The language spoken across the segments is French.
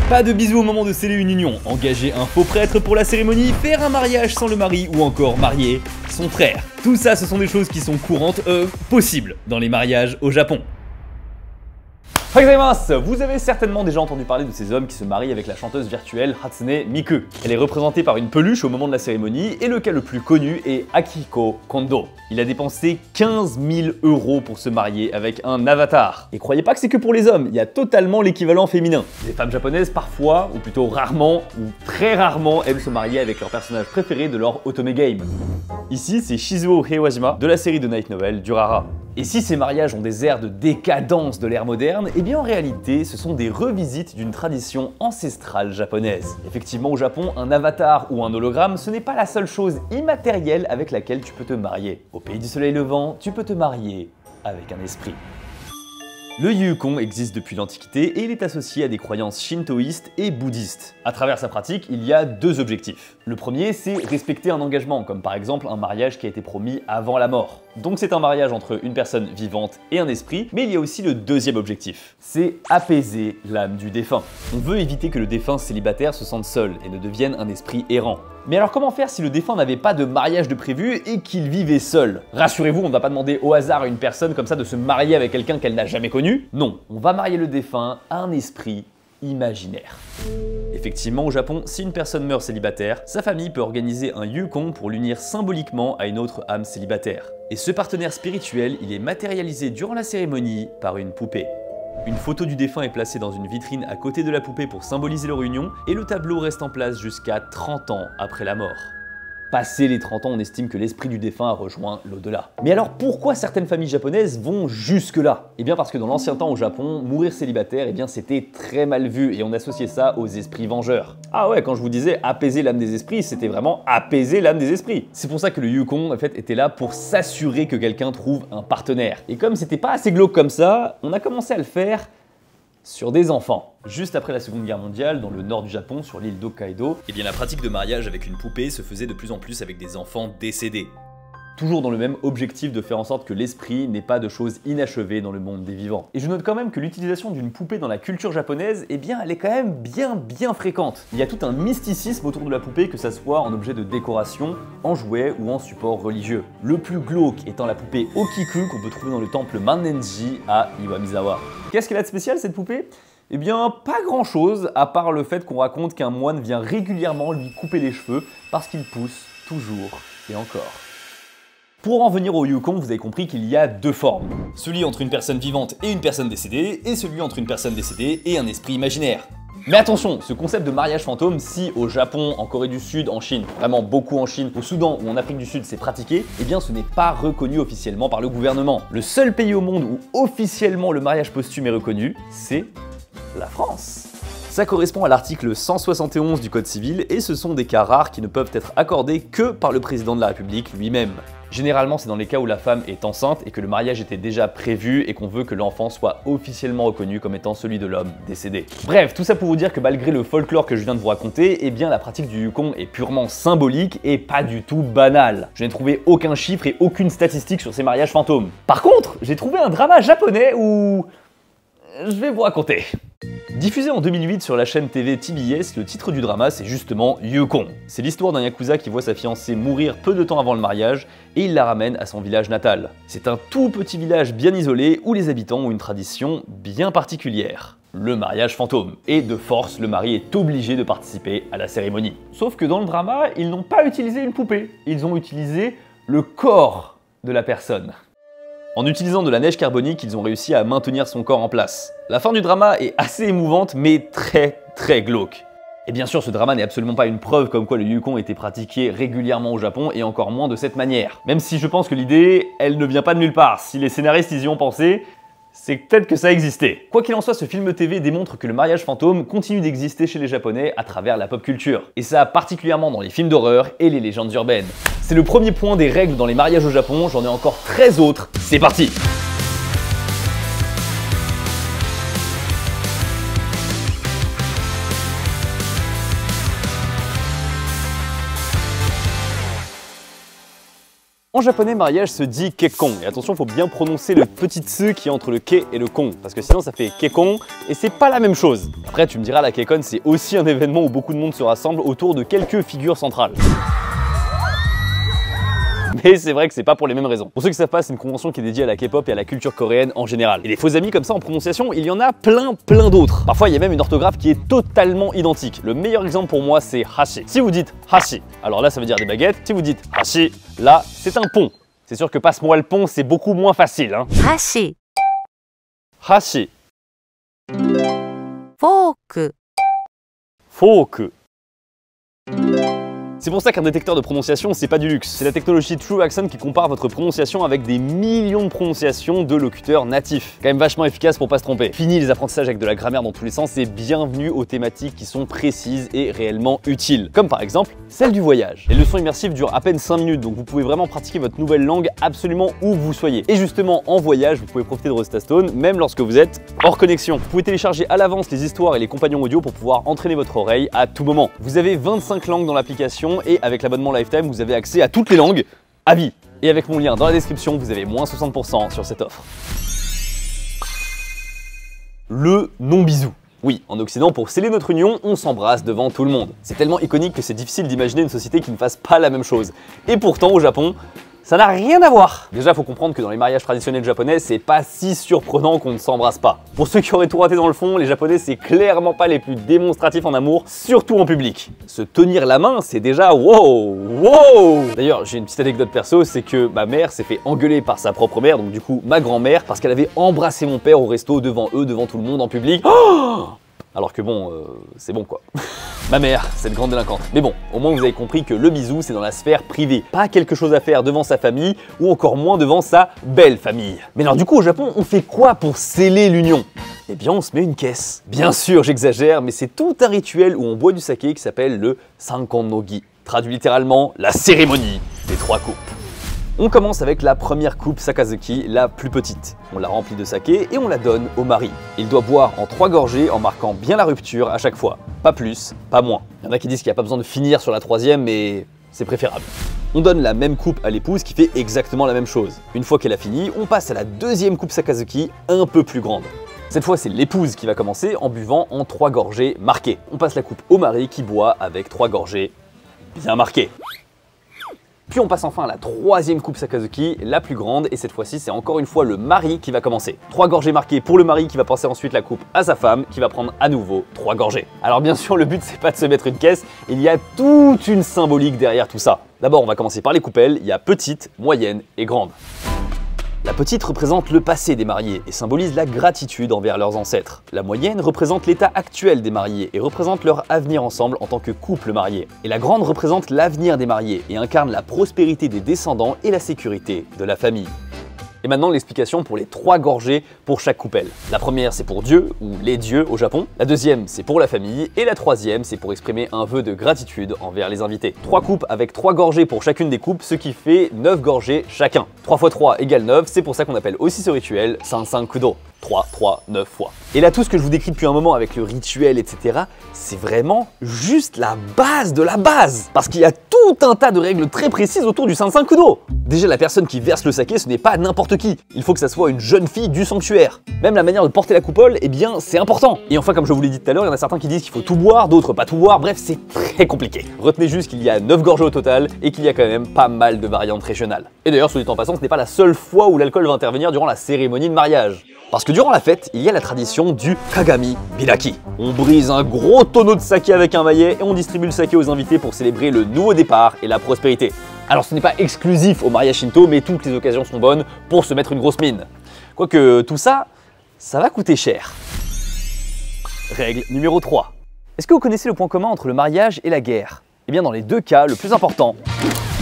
Pas de bisous au moment de sceller une union, engager un faux prêtre pour la cérémonie, faire un mariage sans le mari ou encore marier son frère. Tout ça, ce sont des choses qui sont courantes, possibles dans les mariages au Japon. Vous avez certainement déjà entendu parler de ces hommes qui se marient avec la chanteuse virtuelle Hatsune Miku. Elle est représentée par une peluche au moment de la cérémonie et le cas le plus connu est Akihiko Kondo. Il a dépensé 15 000 € pour se marier avec un avatar. Et croyez pas que c'est que pour les hommes, il y a totalement l'équivalent féminin. Les femmes japonaises parfois, ou plutôt rarement, ou très rarement, aiment se marier avec leur personnage préféré de leur otome game. Ici, c'est Shizuo Heiwajima de la série de Night Novel Durara. Et si ces mariages ont des airs de décadence de l'ère moderne, eh bien en réalité, ce sont des revisites d'une tradition ancestrale japonaise. Effectivement, au Japon, un avatar ou un hologramme, ce n'est pas la seule chose immatérielle avec laquelle tu peux te marier. Au pays du soleil levant, tu peux te marier avec un esprit. Le Yukon existe depuis l'Antiquité et il est associé à des croyances shintoïstes et bouddhistes. À travers sa pratique, il y a deux objectifs. Le premier, c'est respecter un engagement, comme par exemple un mariage qui a été promis avant la mort. Donc c'est un mariage entre une personne vivante et un esprit, mais il y a aussi le deuxième objectif. C'est apaiser l'âme du défunt. On veut éviter que le défunt célibataire se sente seul et ne devienne un esprit errant. Mais alors comment faire si le défunt n'avait pas de mariage de prévu et qu'il vivait seul? Rassurez-vous, on ne va pas demander au hasard à une personne comme ça de se marier avec quelqu'un qu'elle n'a jamais connu. Non, on va marier le défunt à un esprit imaginaire. Effectivement, au Japon, si une personne meurt célibataire, sa famille peut organiser un yukon pour l'unir symboliquement à une autre âme célibataire. Et ce partenaire spirituel, il est matérialisé durant la cérémonie par une poupée. Une photo du défunt est placée dans une vitrine à côté de la poupée pour symboliser leur union et le tableau reste en place jusqu'à 30 ans après la mort. Passé les 30 ans, on estime que l'esprit du défunt a rejoint l'au-delà. Mais alors pourquoi certaines familles japonaises vont jusque-là? Eh bien parce que dans l'ancien temps au Japon, mourir célibataire, eh bien c'était très mal vu et on associait ça aux esprits vengeurs. Ah ouais, quand je vous disais apaiser l'âme des esprits, c'était vraiment apaiser l'âme des esprits. C'est pour ça que le yukon en fait était là pour s'assurer que quelqu'un trouve un partenaire. Et comme c'était pas assez glauque comme ça, on a commencé à le faire sur des enfants. Juste après la Seconde Guerre mondiale, dans le nord du Japon, sur l'île d'Hokkaido, eh bien la pratique de mariage avec une poupée se faisait de plus en plus avec des enfants décédés. Toujours dans le même objectif de faire en sorte que l'esprit n'ait pas de choses inachevées dans le monde des vivants. Et je note quand même que l'utilisation d'une poupée dans la culture japonaise, eh bien elle est quand même bien fréquente. Il y a tout un mysticisme autour de la poupée, que ça soit en objet de décoration, en jouet ou en support religieux. Le plus glauque étant la poupée Okiku qu'on peut trouver dans le temple Mannenji à Iwamizawa. Qu'est-ce qu'elle a de spécial cette poupée ? Eh bien, pas grand chose, à part le fait qu'on raconte qu'un moine vient régulièrement lui couper les cheveux parce qu'il pousse toujours et encore. Pour en venir au yukon, vous avez compris qu'il y a deux formes. Celui entre une personne vivante et une personne décédée, et celui entre une personne décédée et un esprit imaginaire. Mais attention, ce concept de mariage fantôme, si au Japon, en Corée du Sud, en Chine, vraiment beaucoup en Chine, au Soudan ou en Afrique du Sud c'est pratiqué, eh bien ce n'est pas reconnu officiellement par le gouvernement. Le seul pays au monde où officiellement le mariage posthume est reconnu, c'est la France. Ça correspond à l'article 171 du Code civil et ce sont des cas rares qui ne peuvent être accordés que par le président de la République lui-même. Généralement, c'est dans les cas où la femme est enceinte et que le mariage était déjà prévu et qu'on veut que l'enfant soit officiellement reconnu comme étant celui de l'homme décédé. Bref, tout ça pour vous dire que malgré le folklore que je viens de vous raconter, eh bien la pratique du yukon est purement symbolique et pas du tout banale. Je n'ai trouvé aucun chiffre et aucune statistique sur ces mariages fantômes. Par contre, j'ai trouvé un drama japonais où... je vais vous raconter. Diffusé en 2008 sur la chaîne TV TBS, le titre du drama c'est justement Yukon. C'est l'histoire d'un yakuza qui voit sa fiancée mourir peu de temps avant le mariage et il la ramène à son village natal. C'est un tout petit village bien isolé où les habitants ont une tradition bien particulière. Le mariage fantôme. Et de force, le mari est obligé de participer à la cérémonie. Sauf que dans le drama, ils n'ont pas utilisé une poupée, ils ont utilisé le corps de la personne. En utilisant de la neige carbonique, ils ont réussi à maintenir son corps en place. La fin du drama est assez émouvante, mais très glauque. Et bien sûr, ce drama n'est absolument pas une preuve comme quoi le yukon était pratiqué régulièrement au Japon, et encore moins de cette manière. Même si je pense que l'idée, elle ne vient pas de nulle part. Si les scénaristes y ont pensé, c'est peut-être que ça existait. Quoi qu'il en soit, ce film TV démontre que le mariage fantôme continue d'exister chez les Japonais à travers la pop culture. Et ça particulièrement dans les films d'horreur et les légendes urbaines. C'est le premier point des règles dans les mariages au Japon, j'en ai encore 13 autres, c'est parti! En japonais, mariage se dit kekkon. Et attention, il faut bien prononcer le petit tsu qui est entre le ke et le kon. Parce que sinon, ça fait kekkon et c'est pas la même chose. Après, tu me diras, la kekkon, c'est aussi un événement où beaucoup de monde se rassemble autour de quelques figures centrales. Mais c'est vrai que c'est pas pour les mêmes raisons. Pour ceux qui savent pas, c'est une convention qui est dédiée à la K-pop et à la culture coréenne en général. Et des faux amis comme ça en prononciation, il y en a plein d'autres. Parfois, il y a même une orthographe qui est totalement identique. Le meilleur exemple pour moi, c'est hashi. Si vous dites hashi, alors là, ça veut dire des baguettes. Si vous dites hashi, là, c'est un pont. C'est sûr que passe-moi le pont, c'est beaucoup moins facile. Hein. Hashi. Hashi. Fork. Fork. C'est pour ça qu'un détecteur de prononciation, c'est pas du luxe. C'est la technologie True Accent qui compare votre prononciation avec des millions de prononciations de locuteurs natifs. Quand même vachement efficace pour pas se tromper. Fini les apprentissages avec de la grammaire dans tous les sens et bienvenue aux thématiques qui sont précises et réellement utiles. Comme par exemple celle du voyage. Les leçons immersives durent à peine 5 minutes, donc vous pouvez vraiment pratiquer votre nouvelle langue absolument où que vous soyez. Et justement, en voyage, vous pouvez profiter de Rosetta Stone, même lorsque vous êtes hors connexion. Vous pouvez télécharger à l'avance les histoires et les compagnons audio pour pouvoir entraîner votre oreille à tout moment. Vous avez 25 langues dans l'application et avec l'abonnement Lifetime, vous avez accès à toutes les langues à vie. Et avec mon lien dans la description, vous avez moins 60% sur cette offre. Le non-bisou. Oui, en Occident, pour sceller notre union, on s'embrasse devant tout le monde. C'est tellement iconique que c'est difficile d'imaginer une société qui ne fasse pas la même chose. Et pourtant, au Japon, ça n'a rien à voir. Déjà, faut comprendre que dans les mariages traditionnels japonais, c'est pas si surprenant qu'on ne s'embrasse pas. Pour ceux qui auraient tout raté dans le fond, les Japonais, c'est clairement pas les plus démonstratifs en amour, surtout en public. Se tenir la main, c'est déjà wow. D'ailleurs, j'ai une petite anecdote perso, c'est que ma mère s'est fait engueuler par sa propre mère, donc du coup ma grand-mère, parce qu'elle avait embrassé mon père au resto devant eux, devant tout le monde en public. Oh, alors que bon, c'est bon quoi. Ma mère, cette grande délinquante. Mais bon, au moins vous avez compris que le bisou, c'est dans la sphère privée. Pas quelque chose à faire devant sa famille, ou encore moins devant sa belle famille. Mais alors du coup, au Japon, on fait quoi pour sceller l'union? Eh bien, on se met une caisse. Bien sûr, j'exagère, mais c'est tout un rituel où on boit du saké qui s'appelle le Sankon no Gi. Traduit littéralement, la cérémonie des 3 coupes. On commence avec la première coupe Sakazuki, la plus petite. On la remplit de saké et on la donne au mari. Il doit boire en 3 gorgées en marquant bien la rupture à chaque fois. Pas plus, pas moins. Il y en a qui disent qu'il n'y a pas besoin de finir sur la 3e, mais c'est préférable. On donne la même coupe à l'épouse qui fait exactement la même chose. Une fois qu'elle a fini, on passe à la 2e coupe Sakazuki, un peu plus grande. Cette fois, c'est l'épouse qui va commencer en buvant en 3 gorgées marquées. On passe la coupe au mari qui boit avec 3 gorgées bien marquées. Puis on passe enfin à la 3e coupe Sakazuki, la plus grande, et cette fois-ci c'est encore une fois le mari qui va commencer. 3 gorgées marquées pour le mari qui va passer ensuite la coupe à sa femme qui va prendre à nouveau 3 gorgées. Alors bien sûr le but c'est pas de se mettre une caisse, il y a toute une symbolique derrière tout ça. D'abord on va commencer par les coupelles, il y a petite, moyenne et grande. La petite représente le passé des mariés et symbolise la gratitude envers leurs ancêtres. La moyenne représente l'état actuel des mariés et représente leur avenir ensemble en tant que couple marié. Et la grande représente l'avenir des mariés et incarne la prospérité des descendants et la sécurité de la famille. Et maintenant l'explication pour les 3 gorgées pour chaque coupelle. La première c'est pour Dieu, ou les dieux au Japon. La 2e c'est pour la famille. Et la 3e c'est pour exprimer un vœu de gratitude envers les invités. 3 coupes avec 3 gorgées pour chacune des coupes, ce qui fait 9 gorgées chacun. 3 x 3 égale 9, c'est pour ça qu'on appelle aussi ce rituel Sansankudo. 3, 3, 9 fois. Et là, tout ce que je vous décris depuis un moment avec le rituel, etc., c'est vraiment juste la base de la base. Parce qu'il y a tout un tas de règles très précises autour du Sansankudo. Déjà, la personne qui verse le saké, ce n'est pas n'importe qui. Il faut que ça soit une jeune fille du sanctuaire. Même la manière de porter la coupole, eh bien, c'est important. Et enfin, comme je vous l'ai dit tout à l'heure, il y en a certains qui disent qu'il faut tout boire, d'autres pas tout boire. Bref, c'est très compliqué. Retenez juste qu'il y a 9 gorgées au total et qu'il y a quand même pas mal de variantes régionales. Et d'ailleurs, soit dit en passant, ce n'est pas la seule fois où l'alcool va intervenir durant la cérémonie de mariage. Parce que durant la fête, il y a la tradition du Kagami Biraki. On brise un gros tonneau de saké avec un maillet et on distribue le saké aux invités pour célébrer le nouveau départ et la prospérité. Alors ce n'est pas exclusif au mariage shinto, mais toutes les occasions sont bonnes pour se mettre une grosse mine. Quoique tout ça, ça va coûter cher. Règle numéro 3. Est-ce que vous connaissez le point commun entre le mariage et la guerre? Eh bien dans les 2 cas, le plus important,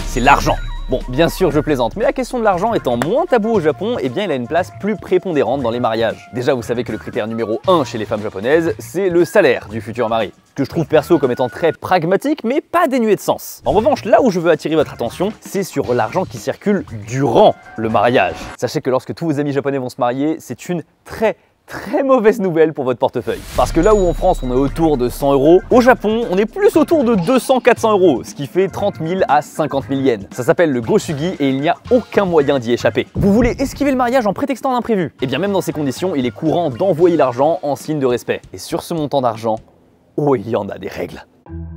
c'est l'argent. Bon, bien sûr, je plaisante, mais la question de l'argent étant moins tabou au Japon, eh bien, il a une place plus prépondérante dans les mariages. Déjà, vous savez que le critère numéro 1 chez les femmes japonaises, c'est le salaire du futur mari. Que je trouve perso comme étant très pragmatique, mais pas dénué de sens. En revanche, là où je veux attirer votre attention, c'est sur l'argent qui circule durant le mariage. Sachez que lorsque tous vos amis japonais vont se marier, c'est une très très mauvaise nouvelle pour votre portefeuille. Parce que là où en France on est autour de 100 €, au Japon on est plus autour de 200-400 €, ce qui fait 30 000 à 50 000 yens. Ça s'appelle le Gosugi et il n'y a aucun moyen d'y échapper. Vous voulez esquiver le mariage en prétextant l'imprévu? Et bien même dans ces conditions, il est courant d'envoyer l'argent en signe de respect. Et sur ce montant d'argent, oh il y en a des règles.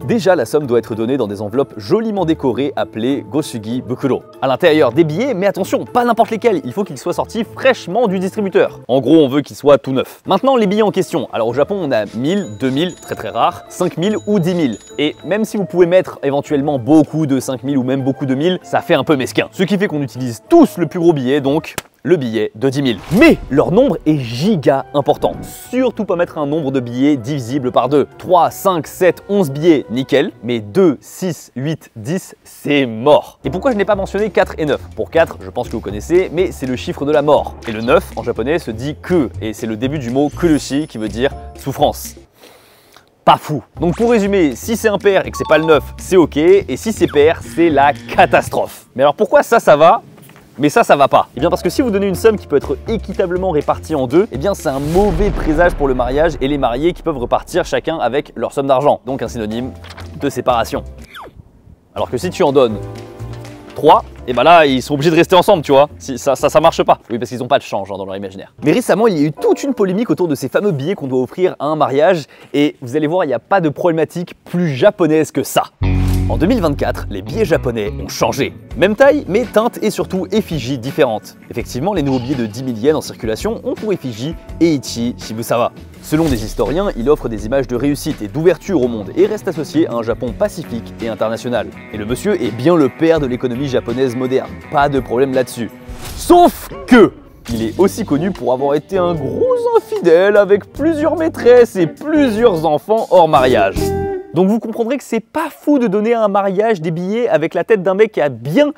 Déjà, la somme doit être donnée dans des enveloppes joliment décorées appelées Gosugi Bukuro. À l'intérieur des billets, mais attention, pas n'importe lesquels, il faut qu'ils soient sortis fraîchement du distributeur. En gros, on veut qu'ils soient tout neufs. Maintenant, les billets en question. Alors au Japon, on a 1000, 2000, très rare, 5000 ou 10 000. Et même si vous pouvez mettre éventuellement beaucoup de 5000 ou même beaucoup de 1000, ça fait un peu mesquin. Ce qui fait qu'on utilise tous le plus gros billet, donc le billet de 10 000. Mais leur nombre est giga important. Surtout pas mettre un nombre de billets divisible par 2. 3, 5, 7, 11 billets, nickel. Mais 2, 6, 8, 10, c'est mort. Et pourquoi je n'ai pas mentionné 4 et 9? Pour 4, je pense que vous connaissez, mais c'est le chiffre de la mort. Et le 9, en japonais, se dit que. Et c'est le début du mot kurushi qui veut dire souffrance. Pas fou. Donc pour résumer, si c'est impair et que c'est pas le 9, c'est ok. Et si c'est pair, c'est la catastrophe. Mais alors pourquoi ça va? Mais ça va pas. Et bien parce que si vous donnez une somme qui peut être équitablement répartie en deux, et bien c'est un mauvais présage pour le mariage et les mariés qui peuvent repartir chacun avec leur somme d'argent. Donc un synonyme de séparation. Alors que si tu en donnes 3, et ben là ils sont obligés de rester ensemble, tu vois. Si, ça marche pas. Oui, parce qu'ils n'ont pas de change dans leur imaginaire. Mais récemment il y a eu toute une polémique autour de ces fameux billets qu'on doit offrir à un mariage. Et vous allez voir, il n'y a pas de problématique plus japonaise que ça. En 2024, les billets japonais ont changé. Même taille, mais teinte et surtout effigie différentes. Effectivement, les nouveaux billets de 10 000 yens en circulation ont pour effigie Eiichi Shibusawa. Selon des historiens, il offre des images de réussite et d'ouverture au monde et reste associé à un Japon pacifique et international. Et le monsieur est bien le père de l'économie japonaise moderne, pas de problème là-dessus. Sauf que il est aussi connu pour avoir été un gros infidèle avec plusieurs maîtresses et plusieurs enfants hors mariage. Donc vous comprendrez que c'est pas fou de donner à un mariage des billets avec la tête d'un mec qui a bien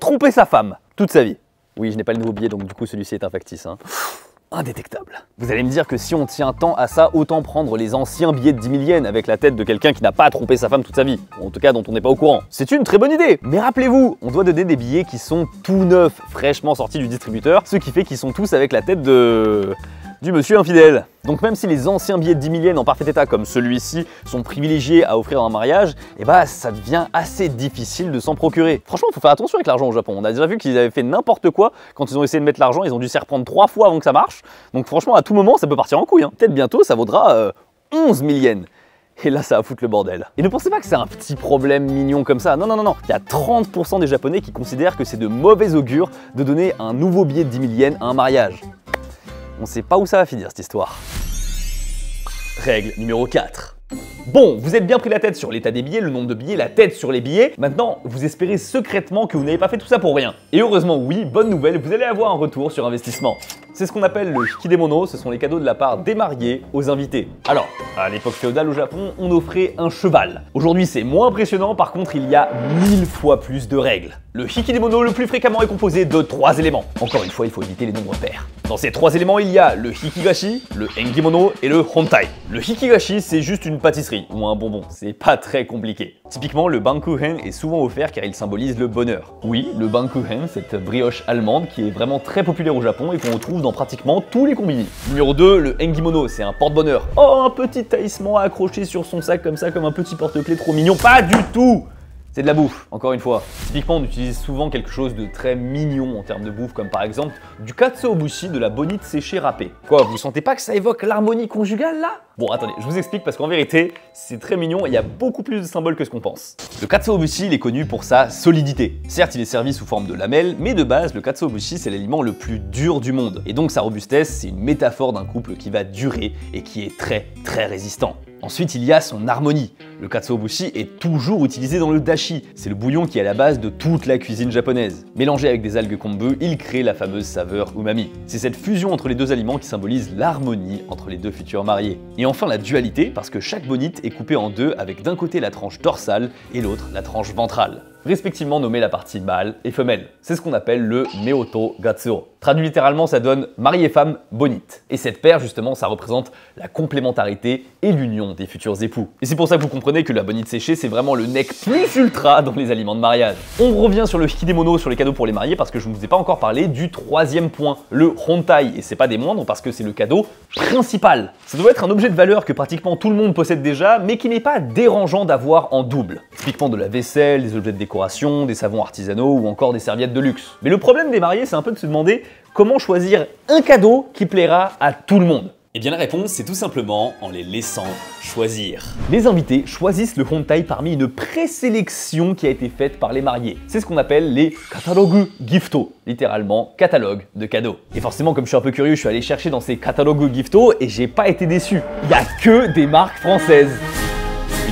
trompé sa femme toute sa vie. Oui, je n'ai pas le nouveau billet, donc du coup celui-ci est un factice. Indétectable. Vous allez me dire que si on tient tant à ça, autant prendre les anciens billets de 10 000 yens avec la tête de quelqu'un qui n'a pas trompé sa femme toute sa vie. Ou en tout cas dont on n'est pas au courant. C'est une très bonne idée. Mais rappelez-vous, on doit donner des billets qui sont tout neufs, fraîchement sortis du distributeur, ce qui fait qu'ils sont tous avec la tête du monsieur infidèle. Donc même si les anciens billets de 10 000 yens en parfait état comme celui-ci sont privilégiés à offrir dans un mariage, et bah ça devient assez difficile de s'en procurer. Franchement, il faut faire attention avec l'argent au Japon. On a déjà vu qu'ils avaient fait n'importe quoi quand ils ont essayé de mettre l'argent, ils ont dû s'y reprendre 3 fois avant que ça marche. Donc franchement, à tout moment, ça peut partir en couille. Peut-être bientôt, ça vaudra 11 000 yens. Et là, ça va foutre le bordel. Et ne pensez pas que c'est un petit problème mignon comme ça. Non. Il y a 30% des Japonais qui considèrent que c'est de mauvais augure de donner un nouveau billet de 10 000 yens à un mariage. On sait pas où ça va finir cette histoire. Règle numéro 4. Bon, vous êtes bien pris la tête sur l'état des billets, le nombre de billets, la tête sur les billets. Maintenant, vous espérez secrètement que vous n'avez pas fait tout ça pour rien. Et heureusement, oui, bonne nouvelle, vous allez avoir un retour sur investissement. C'est ce qu'on appelle le hikidemono, ce sont les cadeaux de la part des mariés aux invités. Alors, à l'époque féodale au Japon, on offrait un cheval. Aujourd'hui, c'est moins impressionnant, par contre, il y a 1000 fois plus de règles. Le hikidemono le plus fréquemment est composé de 3 éléments. Encore une fois, il faut éviter les nombres pairs. Dans ces 3 éléments, il y a le hikigashi, le engimono et le hontai. Le hikigashi, c'est juste une pâtisserie ou un bonbon, c'est pas très compliqué. Typiquement, le bankuchen est souvent offert car il symbolise le bonheur. Oui, le bankuchen, cette brioche allemande qui est vraiment très populaire au Japon et qu'on retrouve dans pratiquement tous les combini. Numéro 2, le engimono, c'est un porte-bonheur. Oh, un petit talisman accroché sur son sac comme ça, comme un petit porte-clés trop mignon. Pas du tout! C'est de la bouffe, encore une fois. Typiquement, on utilise souvent quelque chose de très mignon en termes de bouffe, comme par exemple du katsuobushi, de la bonite séchée râpée. Quoi, vous sentez pas que ça évoque l'harmonie conjugale là? Bon, attendez, je vous explique parce qu'en vérité, c'est très mignon et il y a beaucoup plus de symboles que ce qu'on pense. Le katsuobushi, il est connu pour sa solidité. Certes, il est servi sous forme de lamelles, mais de base, le katsuobushi, c'est l'aliment le plus dur du monde. Et donc sa robustesse, c'est une métaphore d'un couple qui va durer et qui est très résistant. Ensuite, il y a son harmonie. Le katsuobushi est toujours utilisé dans le dashi. C'est le bouillon qui est à la base de toute la cuisine japonaise. Mélangé avec des algues kombu, il crée la fameuse saveur umami. C'est cette fusion entre les deux aliments qui symbolise l'harmonie entre les deux futurs mariés. Et enfin la dualité, parce que chaque bonite est coupée en deux avec d'un côté la tranche dorsale et l'autre la tranche ventrale. respectivement nommer la partie mâle et femelle. C'est ce qu'on appelle le Meoto Gatsuo. Traduit littéralement, ça donne mari et femme bonite. Et cette paire, justement, ça représente la complémentarité et l'union des futurs époux. Et c'est pour ça que vous comprenez que la bonite séchée, c'est vraiment le neck plus ultra dans les aliments de mariage. On revient sur le hikidemono, sur les cadeaux pour les mariés, parce que je ne vous ai pas encore parlé du troisième point, le hontai. Et c'est pas des moindres parce que c'est le cadeau principal. Ça doit être un objet de valeur que pratiquement tout le monde possède déjà, mais qui n'est pas dérangeant d'avoir en double. Typiquement de la vaisselle, des objets de décoration, des savons artisanaux ou encore des serviettes de luxe. Mais le problème des mariés, c'est un peu de se demander comment choisir un cadeau qui plaira à tout le monde. Eh bien la réponse, c'est tout simplement en les laissant choisir. Les invités choisissent le hontai parmi une présélection qui a été faite par les mariés. C'est ce qu'on appelle les catalogu gifto, littéralement catalogue de cadeaux. Et forcément, comme je suis un peu curieux, je suis allé chercher dans ces catalogu gifto et j'ai pas été déçu. Il y a que des marques françaises.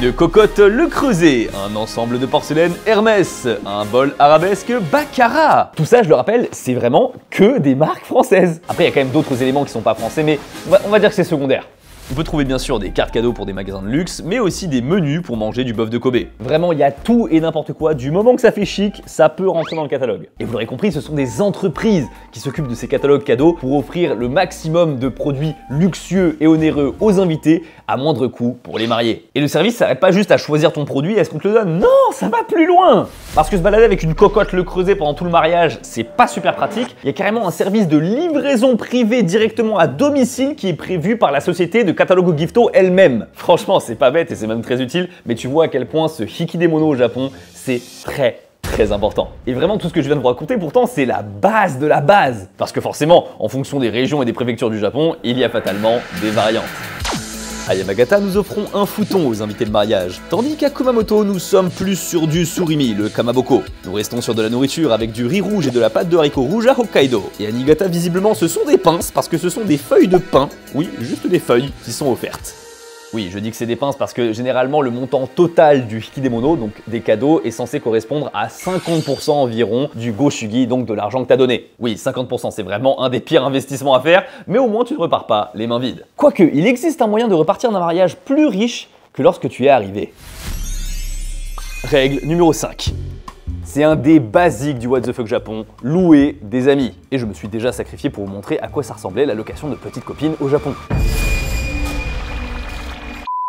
Une cocotte Le Creuset, un ensemble de porcelaine Hermès, un bol arabesque Baccarat. Tout ça, je le rappelle, c'est vraiment que des marques françaises. Après, il y a quand même d'autres éléments qui sont pas français, mais on va dire que c'est secondaire. On peut trouver bien sûr des cartes cadeaux pour des magasins de luxe, mais aussi des menus pour manger du bœuf de Kobe. Vraiment, il y a tout et n'importe quoi, du moment que ça fait chic, ça peut rentrer dans le catalogue. Et vous l'aurez compris, ce sont des entreprises qui s'occupent de ces catalogues cadeaux pour offrir le maximum de produits luxueux et onéreux aux invités à moindre coût pour les mariés. Et le service s'arrête pas juste à choisir ton produit et est-ce qu'on te le donne. Non, ça va plus loin. Parce que se balader avec une cocotte Le Creuset pendant tout le mariage, c'est pas super pratique. Il y a carrément un service de livraison privée directement à domicile qui est prévu par la société de Catalogue Gifto elle-même. Franchement, c'est pas bête et c'est même très utile, mais tu vois à quel point ce hikidemono au Japon, c'est très important. Et vraiment, tout ce que je viens de vous raconter, pourtant, c'est la base de la base. Parce que forcément, en fonction des régions et des préfectures du Japon, il y a fatalement des variantes. À Yamagata, nous offrons un futon aux invités de mariage, tandis qu'à Kumamoto, nous sommes plus sur du surimi, le kamaboko. Nous restons sur de la nourriture avec du riz rouge et de la pâte de haricots rouges à Hokkaido. Et à Niigata, visiblement, ce sont des pinces parce que ce sont des feuilles de pain, oui, juste des feuilles, qui sont offertes. Oui, je dis que c'est des pinces parce que généralement le montant total du hikidemono, donc des cadeaux, est censé correspondre à 50% environ du goshugi, donc de l'argent que t'as donné. Oui, 50%, c'est vraiment un des pires investissements à faire, mais au moins tu ne repars pas les mains vides. Quoique, il existe un moyen de repartir d'un mariage plus riche que lorsque tu es arrivé. Règle numéro 5. C'est un des basiques du What the fuck Japon, louer des amis. Et je me suis déjà sacrifié pour vous montrer à quoi ça ressemblait la location de petites copines au Japon.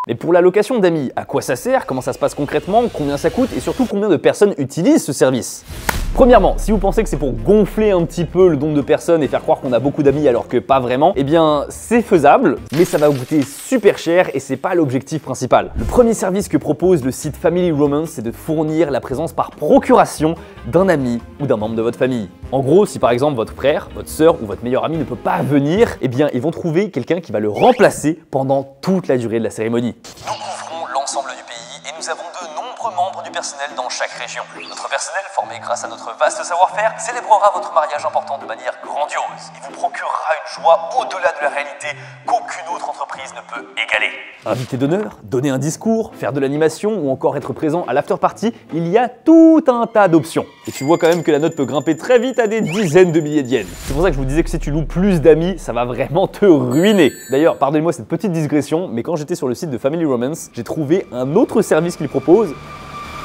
Mais pour la location d'amis, à quoi ça sert, comment ça se passe concrètement, combien ça coûte et surtout combien de personnes utilisent ce service? Premièrement, si vous pensez que c'est pour gonfler un petit peu le nombre de personnes et faire croire qu'on a beaucoup d'amis alors que pas vraiment, eh bien c'est faisable, mais ça va vous coûter super cher et c'est pas l'objectif principal. Le premier service que propose le site Family Romance, c'est de fournir la présence par procuration d'un ami ou d'un membre de votre famille. En gros, si par exemple votre frère, votre sœur ou votre meilleur ami ne peut pas venir, eh bien ils vont trouver quelqu'un qui va le remplacer pendant toute la durée de la cérémonie. Nous couvrons l'ensemble du pays et nous avons de nombreux membres du personnel dans chaque région. Notre personnel, formé grâce à notre vaste savoir-faire, célébrera votre mariage important de manière grandiose et vous procurera une joie au-delà de la réalité qu'aucune autre entreprise ne peut égaler. Invité d'honneur, donner un discours, faire de l'animation ou encore être présent à l'after-party, il y a tout un tas d'options. Et tu vois quand même que la note peut grimper très vite à des dizaines de milliers de yens. C'est pour ça que je vous disais que si tu loues plus d'amis, ça va vraiment te ruiner. D'ailleurs, pardonnez-moi cette petite digression, mais quand j'étais sur le site de Family Romance, j'ai trouvé un autre service qu'ils proposent,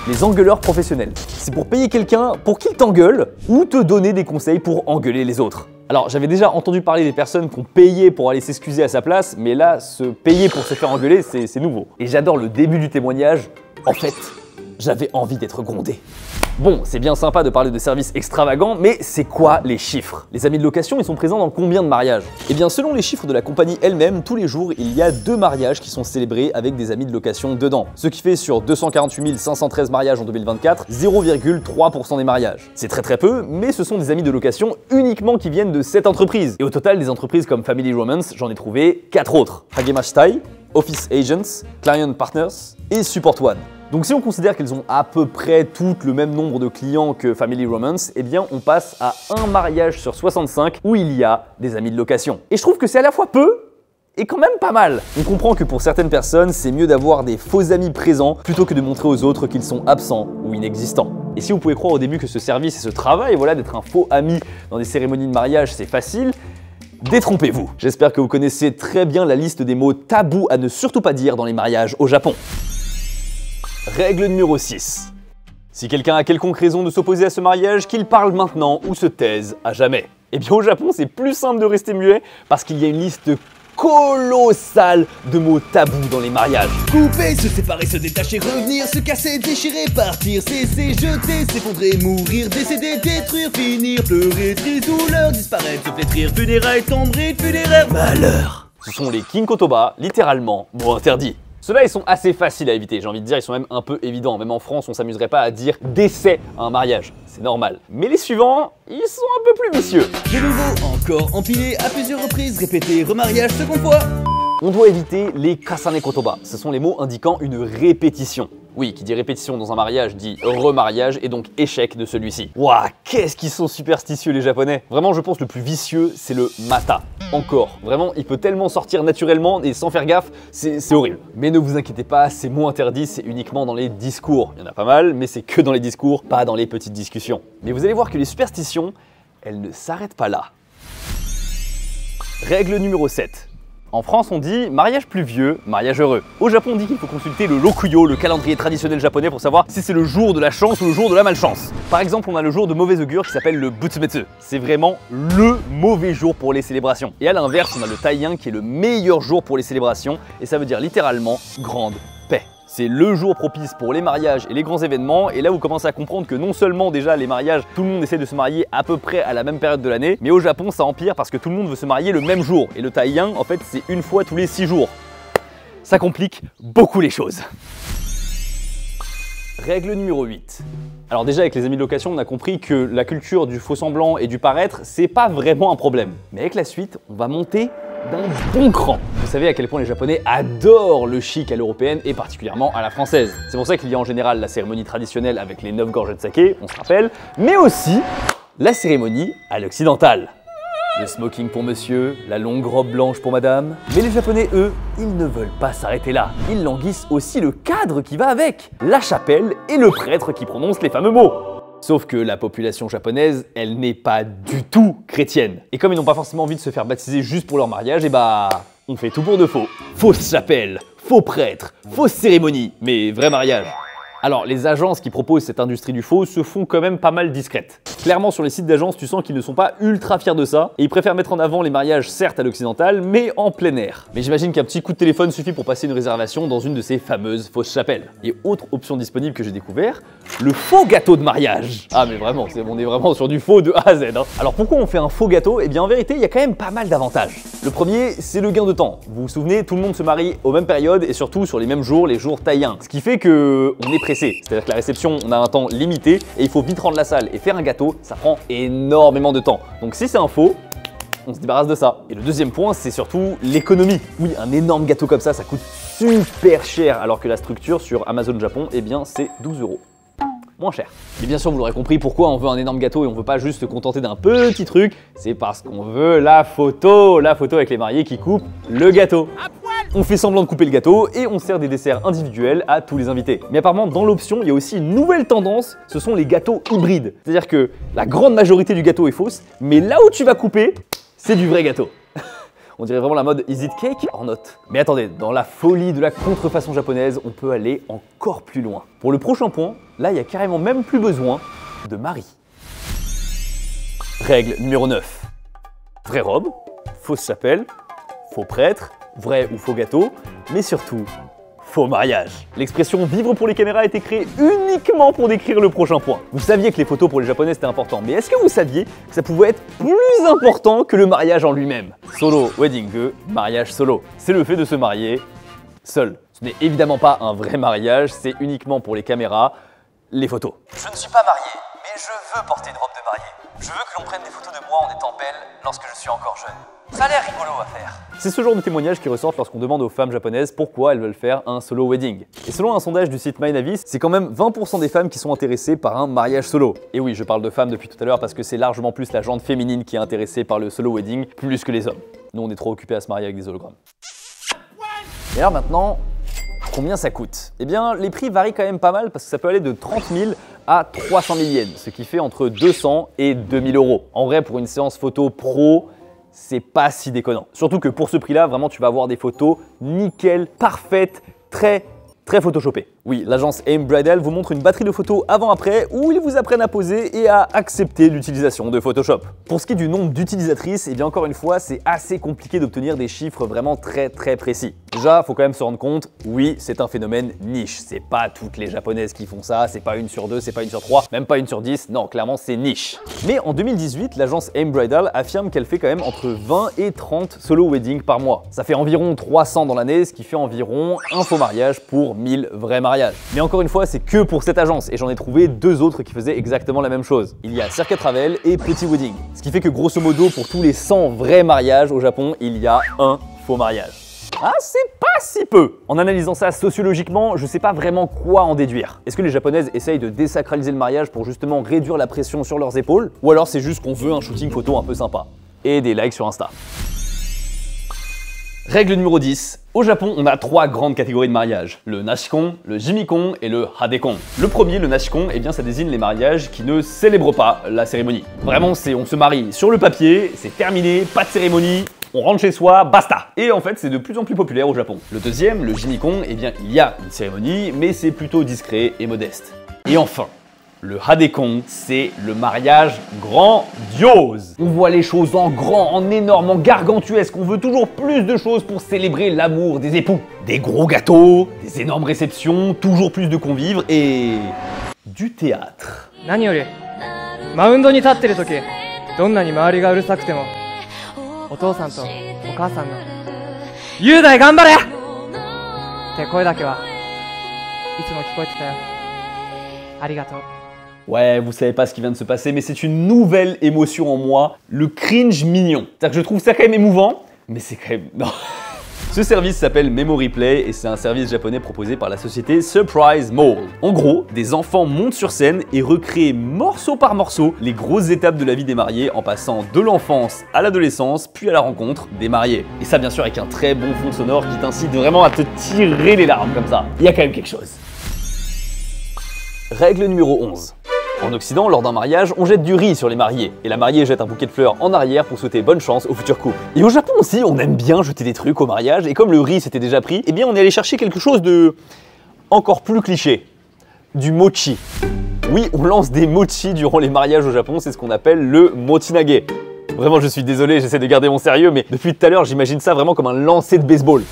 les engueuleurs professionnels. C'est pour payer quelqu'un pour qu'il t'engueule ou te donner des conseils pour engueuler les autres. Alors j'avais déjà entendu parler des personnes qui ont payé pour aller s'excuser à sa place, mais là, se payer pour se faire engueuler, c'est nouveau. Et j'adore le début du témoignage. En fait, j'avais envie d'être grondé. Bon, c'est bien sympa de parler de services extravagants, mais c'est quoi les chiffres? Les amis de location, ils sont présents dans combien de mariages? Eh bien, selon les chiffres de la compagnie elle-même, tous les jours, il y a 2 mariages qui sont célébrés avec des amis de location dedans. Ce qui fait sur 248 513 mariages en 2024, 0,3% des mariages. C'est très peu, mais ce sont des amis de location uniquement qui viennent de cette entreprise. Et au total, des entreprises comme Family Romance, j'en ai trouvé 4 autres. Hagemashtai, Office Agents, Client Partners et Support One. Donc si on considère qu'elles ont à peu près toutes le même nombre de clients que Family Romance, eh bien on passe à un mariage sur 65 où il y a des amis de location. Et je trouve que c'est à la fois peu et quand même pas mal. On comprend que pour certaines personnes, c'est mieux d'avoir des faux amis présents plutôt que de montrer aux autres qu'ils sont absents ou inexistants. Et si vous pouvez croire au début que ce service et ce travail, voilà, d'être un faux ami dans des cérémonies de mariage, c'est facile, détrompez-vous. J'espère que vous connaissez très bien la liste des mots tabous à ne surtout pas dire dans les mariages au Japon. Règle numéro 6. Si quelqu'un a quelconque raison de s'opposer à ce mariage, qu'il parle maintenant ou se taise à jamais. Eh bien au Japon, c'est plus simple de rester muet parce qu'il y a une liste colossale de mots tabous dans les mariages. Couper, se séparer, se détacher, revenir, se casser, déchirer, partir, cesser, jeter, s'effondrer, mourir, décéder, détruire, finir, pleurer, triste, douleur, disparaître, se flétrir, funérailles, tomber, funéraire, malheur. Ce sont les kinkotoba, littéralement mots interdits. Ceux-là, ils sont assez faciles à éviter, j'ai envie de dire, ils sont même un peu évidents. Même en France, on s'amuserait pas à dire décès à un mariage, c'est normal. Mais les suivants, ils sont un peu plus vicieux. De nouveau, encore empilé, à plusieurs reprises, répété, remariage, seconde fois. On doit éviter les kasane kotoba, ce sont les mots indiquant une répétition. Oui, qui dit répétition dans un mariage dit remariage et donc échec de celui-ci. Ouah, qu'est-ce qu'ils sont superstitieux les japonais. Vraiment, je pense le plus vicieux, c'est le mata. Encore, vraiment, il peut tellement sortir naturellement et sans faire gaffe, c'est horrible. Mais ne vous inquiétez pas, ces mots interdits, c'est uniquement dans les discours. Il y en a pas mal, mais c'est que dans les discours, pas dans les petites discussions. Mais vous allez voir que les superstitions, elles ne s'arrêtent pas là. Règle numéro 7. En France, on dit mariage pluvieux, mariage heureux. Au Japon, on dit qu'il faut consulter le rokuyo, le calendrier traditionnel japonais, pour savoir si c'est le jour de la chance ou le jour de la malchance. Par exemple, on a le jour de mauvais augure qui s'appelle le Butsumetsu. C'est vraiment le mauvais jour pour les célébrations. Et à l'inverse, on a le Taiyin qui est le meilleur jour pour les célébrations, et ça veut dire littéralement grande paix. C'est le jour propice pour les mariages et les grands événements, et là vous commencez à comprendre que non seulement déjà les mariages, tout le monde essaie de se marier à peu près à la même période de l'année, mais au Japon ça empire parce que tout le monde veut se marier le même jour, et le Taiyin en fait c'est une fois tous les 6 jours. Ça complique beaucoup les choses. Règle numéro 8. Alors déjà avec les amis de location, on a compris que la culture du faux semblant et du paraître, c'est pas vraiment un problème. Mais avec la suite, on va monter d'un bon cran. Vous savez à quel point les Japonais adorent le chic à l'européenne et particulièrement à la française. C'est pour ça qu'il y a en général la cérémonie traditionnelle avec les 9 gorgées de saké, on se rappelle, mais aussi la cérémonie à l'occidentale. Le smoking pour monsieur, la longue robe blanche pour madame. Mais les Japonais, eux, ils ne veulent pas s'arrêter là. Ils languissent aussi le cadre qui va avec, la chapelle et le prêtre qui prononce les fameux mots. Sauf que la population japonaise, elle n'est pas du tout chrétienne. Et comme ils n'ont pas forcément envie de se faire baptiser juste pour leur mariage, et bah, on fait tout pour de faux. Fausse chapelle, faux prêtre, fausse cérémonie, mais vrai mariage. Alors, les agences qui proposent cette industrie du faux se font quand même pas mal discrètes. Clairement, sur les sites d'agences, tu sens qu'ils ne sont pas ultra fiers de ça, et ils préfèrent mettre en avant les mariages, certes à l'occidental, mais en plein air. Mais j'imagine qu'un petit coup de téléphone suffit pour passer une réservation dans une de ces fameuses fausses chapelles. Et autre option disponible que j'ai découvert, le faux gâteau de mariage. Ah mais vraiment, on est vraiment sur du faux de A à Z. Hein. Alors pourquoi on fait un faux gâteau? Eh bien en vérité, il y a quand même pas mal d'avantages. Le premier, c'est le gain de temps. Vous vous souvenez, tout le monde se marie aux mêmes périodes et surtout sur les mêmes jours, les jours taïens. Ce qui fait que on est pressé. C'est-à-dire que la réception, on a un temps limité et il faut vite rendre la salle et faire un gâteau, ça prend énormément de temps. Donc si c'est un faux, on se débarrasse de ça. Et le deuxième point, c'est surtout l'économie. Oui, un énorme gâteau comme ça coûte super cher, alors que la structure sur Amazon Japon, eh bien c'est 12 €. Moins cher. Et bien sûr, vous l'aurez compris, pourquoi on veut un énorme gâteau et on veut pas juste se contenter d'un petit truc, c'est parce qu'on veut la photo avec les mariés qui coupent le gâteau. On fait semblant de couper le gâteau et on sert des desserts individuels à tous les invités. Mais apparemment, dans l'option, il y a aussi une nouvelle tendance, ce sont les gâteaux hybrides. C'est-à-dire que la grande majorité du gâteau est fausse, mais là où tu vas couper, c'est du vrai gâteau. On dirait vraiment la mode Is it cake or not? Mais attendez, dans la folie de la contrefaçon japonaise, on peut aller encore plus loin. Pour le prochain point, là, il n'y a carrément même plus besoin de mari. Règle numéro 9. Vraie robe, fausse chapelle, faux prêtre, vrai ou faux gâteau, mais surtout, faux mariage. L'expression vivre pour les caméras a été créée uniquement pour décrire le prochain point. Vous saviez que les photos pour les japonais c'était important, mais est-ce que vous saviez que ça pouvait être plus important que le mariage en lui-même? Solo wedding, mariage solo. C'est le fait de se marier seul. Ce n'est évidemment pas un vrai mariage, c'est uniquement pour les caméras, les photos. Je ne suis pas marié, mais je veux porter une robe de mariée. Je veux que l'on prenne des photos de moi en étant belle lorsque je suis encore jeune. Ça a l'air rigolo à faire. C'est ce genre de témoignages qui ressortent lorsqu'on demande aux femmes japonaises pourquoi elles veulent faire un solo wedding. Et selon un sondage du site MyNavis, c'est quand même 20% des femmes qui sont intéressées par un mariage solo. Et oui, je parle de femmes depuis tout à l'heure parce que c'est largement plus la gente féminine qui est intéressée par le solo wedding, plus que les hommes. Nous, on est trop occupés à se marier avec des hologrammes. Et alors maintenant, combien ça coûte? Eh bien, les prix varient quand même pas mal parce que ça peut aller de 30 000 à 300 000 yens, ce qui fait entre 200 et 2000 €. En vrai, pour une séance photo pro, c'est pas si déconnant. Surtout que pour ce prix-là, vraiment, tu vas avoir des photos nickel, parfaites, très photoshopées. Oui, l'agence Aim Bridal vous montre une batterie de photos avant-après où ils vous apprennent à poser et à accepter l'utilisation de Photoshop. Pour ce qui est du nombre d'utilisatrices, et bien encore une fois, c'est assez compliqué d'obtenir des chiffres vraiment très précis. Déjà, faut quand même se rendre compte, oui, c'est un phénomène niche. C'est pas toutes les japonaises qui font ça, c'est pas 1 sur 2, c'est pas 1 sur 3, même pas 1 sur 10, non, clairement c'est niche. Mais en 2018, l'agence Aim Bridal affirme qu'elle fait quand même entre 20 et 30 solo weddings par mois. Ça fait environ 300 dans l'année, ce qui fait environ un faux mariage pour 1000 vrais mariages. Mais encore une fois, c'est que pour cette agence et j'en ai trouvé 2 autres qui faisaient exactement la même chose. Il y a Circa Travel et Petit Wedding. Ce qui fait que grosso modo, pour tous les 100 vrais mariages au Japon, il y a un faux mariage. Ah, c'est pas si peu! En analysant ça sociologiquement, je sais pas vraiment quoi en déduire. Est-ce que les japonaises essayent de désacraliser le mariage pour justement réduire la pression sur leurs épaules? Ou alors c'est juste qu'on veut un shooting photo un peu sympa? Et des likes sur Insta. Règle numéro 10. Au Japon, on a 3 grandes catégories de mariage. Le nashikon, le jimikon et le hadekon. Le premier, le nashikon, eh bien ça désigne les mariages qui ne célèbrent pas la cérémonie. Vraiment, c'est on se marie sur le papier, c'est terminé, pas de cérémonie, on rentre chez soi, basta. Et en fait, c'est de plus en plus populaire au Japon. Le deuxième, le jimikon, eh bien il y a une cérémonie, mais c'est plutôt discret et modeste. Et enfin, le hadekon, c'est le mariage grandiose. On voit les choses en grand, en énorme, en gargantuesque. On veut toujours plus de choses pour célébrer l'amour des époux. Des gros gâteaux, des énormes réceptions, toujours plus de convives et du théâtre. 何よりマウンドに立ってる時どんなに周りがうるさくてもお父さんとお母さんの「雄大頑張れ!」って声だけはいつも聞こえてたよ。ありがとう。 Ouais, vous savez pas ce qui vient de se passer, mais c'est une nouvelle émotion en moi, le cringe mignon. C'est-à-dire que je trouve ça quand même émouvant, mais c'est quand même... Non. Ce service s'appelle Memory Play et c'est un service japonais proposé par la société Surprise Mall. En gros, des enfants montent sur scène et recréent morceau par morceau les grosses étapes de la vie des mariés en passant de l'enfance à l'adolescence puis à la rencontre des mariés. Et ça bien sûr avec un très bon fond sonore qui t'incite vraiment à te tirer les larmes comme ça. Il y a quand même quelque chose. Règle numéro 11. En Occident, lors d'un mariage, on jette du riz sur les mariés, et la mariée jette un bouquet de fleurs en arrière pour souhaiter bonne chance au futur couple. Et au Japon aussi, on aime bien jeter des trucs au mariage, et comme le riz s'était déjà pris, eh bien on est allé chercher quelque chose de... encore plus cliché. Du mochi. Oui, on lance des mochi durant les mariages au Japon, c'est ce qu'on appelle le mochinage. Vraiment, je suis désolé, j'essaie de garder mon sérieux, mais depuis tout à l'heure, j'imagine ça vraiment comme un lancer de baseball.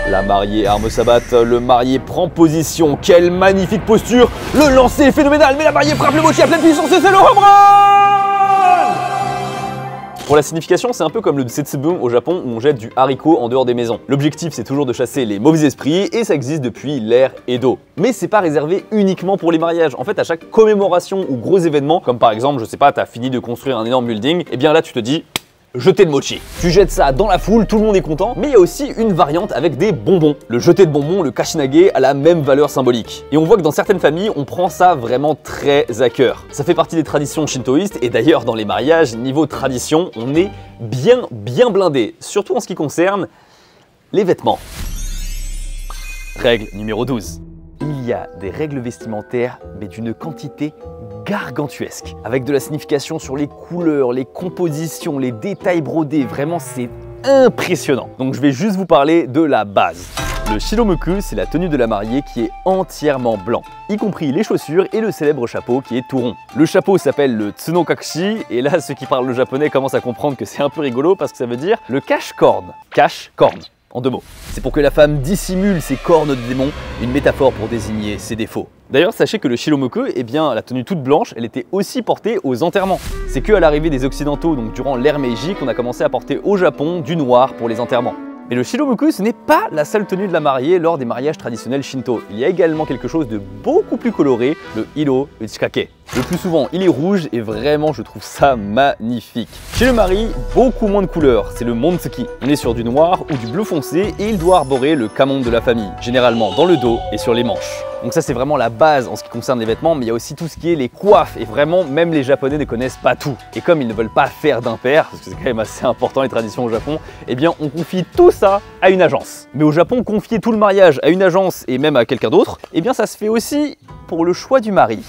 La mariée arme sa batte, le marié prend position, quelle magnifique posture. Le lancer est phénoménal, mais la mariée frappe le mochi à pleine puissance et c'est le home run. Pour la signification, c'est un peu comme le setsubun au Japon où on jette du haricot en dehors des maisons. L'objectif, c'est toujours de chasser les mauvais esprits et ça existe depuis l'ère Edo. Mais c'est pas réservé uniquement pour les mariages. En fait, à chaque commémoration ou gros événement, comme par exemple, je sais pas, t'as fini de construire un énorme building, et bien là tu te dis... jeter de mochi. Tu jettes ça dans la foule, tout le monde est content, mais il y a aussi une variante avec des bonbons. Le jeter de bonbons, le kashinage, a la même valeur symbolique. Et on voit que dans certaines familles, on prend ça vraiment très à cœur. Ça fait partie des traditions shintoïstes, et d'ailleurs dans les mariages, niveau tradition, on est bien blindé, surtout en ce qui concerne les vêtements. Règle numéro 12. Il y a des règles vestimentaires, mais d'une quantité gargantuesque, avec de la signification sur les couleurs, les compositions, les détails brodés, vraiment c'est impressionnant. Donc je vais juste vous parler de la base. Le shiromuku, c'est la tenue de la mariée qui est entièrement blanc, y compris les chaussures et le célèbre chapeau qui est tout rond. Le chapeau s'appelle le tsunokakshi, et là ceux qui parlent le japonais commencent à comprendre que c'est un peu rigolo parce que ça veut dire le cache-corne. Cache-corne. En 2 mots. C'est pour que la femme dissimule ses cornes de démon, une métaphore pour désigner ses défauts. D'ailleurs, sachez que le shiromuku, eh bien, la tenue toute blanche, elle était aussi portée aux enterrements. C'est qu'à l'arrivée des Occidentaux, donc durant l'ère Meiji, qu'on a commencé à porter au Japon du noir pour les enterrements. Mais le shiromuku, ce n'est pas la seule tenue de la mariée lors des mariages traditionnels shinto. Il y a également quelque chose de beaucoup plus coloré, le hiro uchikake. Le plus souvent, il est rouge et vraiment, je trouve ça magnifique. Chez le mari, beaucoup moins de couleurs, c'est le montsuki. On est sur du noir ou du bleu foncé et il doit arborer le kamon de la famille, généralement dans le dos et sur les manches. Donc ça, c'est vraiment la base en ce qui concerne les vêtements, mais il y a aussi tout ce qui est les coiffes. Et vraiment, même les Japonais ne connaissent pas tout. Et comme ils ne veulent pas faire d'impair, parce que c'est quand même assez important les traditions au Japon, eh bien on confie tout ça à une agence. Mais au Japon, confier tout le mariage à une agence et même à quelqu'un d'autre, eh bien ça se fait aussi pour le choix du mari.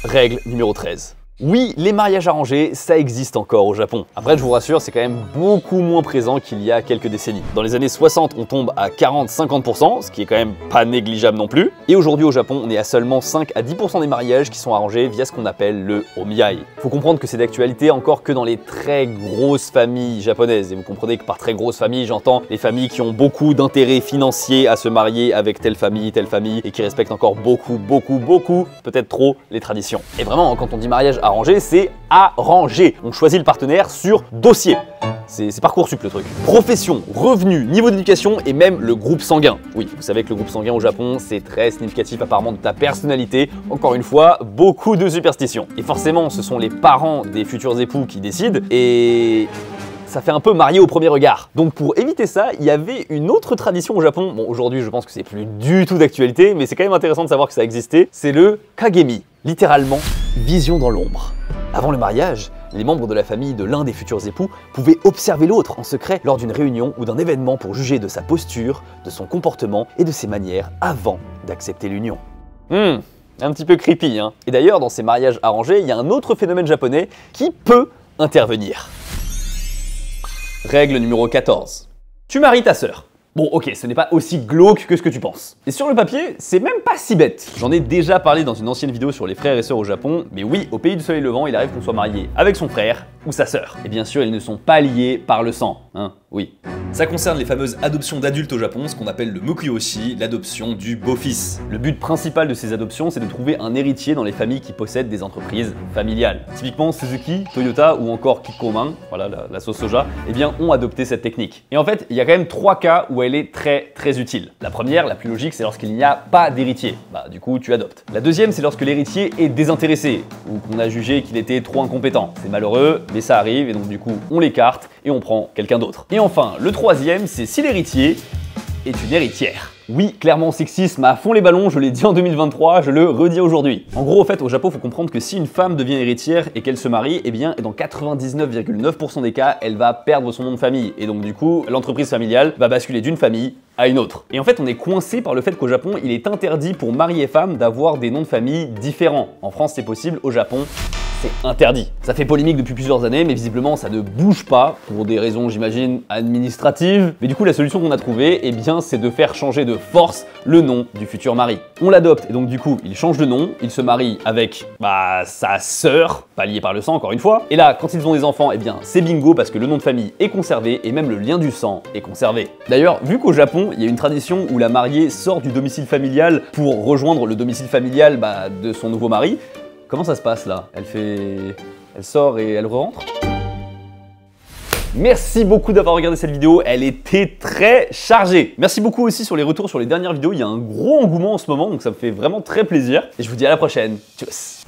Règle numéro 13. Oui, les mariages arrangés, ça existe encore au Japon. Après, je vous rassure, c'est quand même beaucoup moins présent qu'il y a quelques décennies. Dans les années 60, on tombe à 40-50%, ce qui est quand même pas négligeable non plus. Et aujourd'hui au Japon, on est à seulement 5 à 10% des mariages qui sont arrangés via ce qu'on appelle le omiai. Faut comprendre que c'est d'actualité encore que dans les très grosses familles japonaises. Et vous comprenez que par très grosses familles, j'entends les familles qui ont beaucoup d'intérêt financier à se marier avec telle famille, et qui respectent encore beaucoup, peut-être trop, les traditions. Et vraiment, quand on dit mariage arrangé, c'est arrangé. On choisit le partenaire sur dossier. C'est Parcoursup le truc. Profession, revenus, niveau d'éducation et même le groupe sanguin. Oui, vous savez que le groupe sanguin au Japon, c'est très significatif apparemment de ta personnalité. Encore une fois, beaucoup de superstitions. Et forcément, ce sont les parents des futurs époux qui décident et ça fait un peu marié au premier regard. Donc pour éviter ça, il y avait une autre tradition au Japon. Bon, aujourd'hui, je pense que c'est plus du tout d'actualité, mais c'est quand même intéressant de savoir que ça existait. C'est le kagemi, littéralement vision dans l'ombre. Avant le mariage, les membres de la famille de l'un des futurs époux pouvaient observer l'autre en secret lors d'une réunion ou d'un événement pour juger de sa posture, de son comportement et de ses manières avant d'accepter l'union. Un petit peu creepy, hein. Et d'ailleurs, dans ces mariages arrangés, il y a un autre phénomène japonais qui peut intervenir. Règle numéro 14. Tu maries ta sœur. Bon, ok, ce n'est pas aussi glauque que ce que tu penses. Et sur le papier, c'est même pas si bête. J'en ai déjà parlé dans une ancienne vidéo sur les frères et sœurs au Japon, mais oui, au pays du soleil levant, il arrive qu'on soit marié avec son frère ou sa sœur. Et bien sûr, ils ne sont pas liés par le sang, hein, oui. Ça concerne les fameuses adoptions d'adultes au Japon, ce qu'on appelle le mukuyoshi, l'adoption du beau-fils. Le but principal de ces adoptions, c'est de trouver un héritier dans les familles qui possèdent des entreprises familiales. Typiquement, Suzuki, Toyota ou encore Kikkoman, voilà la sauce soja, eh bien, ont adopté cette technique. Et en fait, il y a quand même 3 cas où elle est très utile. La première, la plus logique, c'est lorsqu'il n'y a pas d'héritier. Bah, du coup, tu adoptes. La deuxième, c'est lorsque l'héritier est désintéressé ou qu'on a jugé qu'il était trop incompétent. C'est malheureux, mais ça arrive et donc du coup, on l'écarte et on prend quelqu'un d'autre. Et enfin, le troisième, c'est si l'héritier est une héritière. Oui, clairement sexisme à fond les ballons, je l'ai dit en 2023, je le redis aujourd'hui. En gros, au fait, au Japon, il faut comprendre que si une femme devient héritière et qu'elle se marie, eh bien, dans 99,9% des cas, elle va perdre son nom de famille. Et donc, du coup, l'entreprise familiale va basculer d'une famille à une autre. Et en fait, on est coincé par le fait qu'au Japon, il est interdit pour mari et femme d'avoir des noms de famille différents. En France, c'est possible, au Japon, c'est interdit. Ça fait polémique depuis plusieurs années, mais visiblement ça ne bouge pas, pour des raisons j'imagine administratives. Mais du coup la solution qu'on a trouvée, eh bien c'est de faire changer de force le nom du futur mari. On l'adopte et donc du coup il change de nom, il se marie avec sa sœur, pas liée par le sang encore une fois. Et là quand ils ont des enfants, eh bien c'est bingo parce que le nom de famille est conservé et même le lien du sang est conservé. D'ailleurs vu qu'au Japon il y a une tradition où la mariée sort du domicile familial pour rejoindre le domicile familial de son nouveau mari, comment ça se passe là? Elle sort et elle rentre? Merci beaucoup d'avoir regardé cette vidéo, elle était très chargée. Merci beaucoup aussi sur les retours sur les dernières vidéos, il y a un gros engouement en ce moment, donc ça me fait vraiment très plaisir. Et je vous dis à la prochaine. Tchuss.